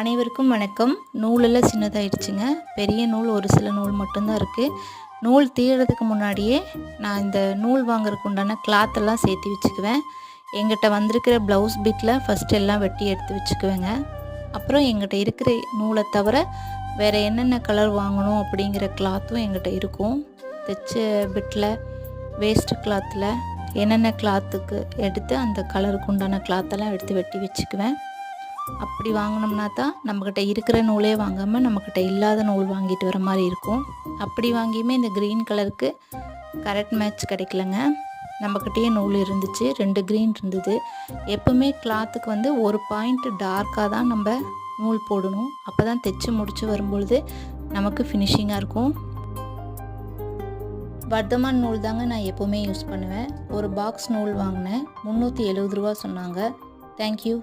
அனைவருக்கும் வணக்கம். நூலெல்லாம் சின்னதாயிடுச்சுங்க. பெரிய நூல் ஒரு சில நூல் மட்டும்தான் இருக்குது. நூல் தீர்றதுக்கு முன்னாடியே நான் இந்த நூல் வாங்குறதுக்கு உண்டான கிளாத்தெல்லாம் சேர்த்து வச்சுக்குவேன். எங்கிட்ட வந்திருக்கிற ப்ளவுஸ் பிட்டில் ஃபஸ்ட்டு எல்லாம் வெட்டி எடுத்து வச்சுக்குவேங்க. அப்புறம் எங்கிட்ட இருக்கிற நூலை தவிர வேறு என்னென்ன கலர் வாங்கணும் அப்படிங்கிற கிளாத்தும் எங்கிட்ட இருக்கும். தைச்ச பிட்டில் வேஸ்ட்டு கிளாத்தில் என்னென்ன கிளாத்துக்கு எடுத்து அந்த கலருக்கு உண்டான கிளாத்தெல்லாம் எடுத்து வெட்டி வச்சுக்குவேன். அப்படி வாங்கினோம்னா தான் நம்மக்கிட்ட இருக்கிற நூலே வாங்காமல் நம்மக்கிட்ட இல்லாத நூல் வாங்கிட்டு வர மாதிரி இருக்கும். அப்படி வாங்கியுமே இந்த க்ரீன் கலருக்கு கரெக்ட் மேட்ச் கிடைக்கலங்க. நம்மக்கிட்டேயே நூல் இருந்துச்சு, 2 க்ரீன் இருந்தது. எப்போவுமே கிளாத்துக்கு ஒரு பாயிண்ட் டார்க்காக தான் நம்ம நூல் போடணும். அப்போ தான் தைச்சி முடித்து வரும்பொழுது நமக்கு ஃபினிஷிங்காக இருக்கும். வர்தமான் நூல் தாங்க நான் எப்போவுமே யூஸ் பண்ணுவேன். ஒரு பாக்ஸ் நூல் வாங்கினேன், 370 ரூபா சொன்னாங்க. தேங்க்யூ.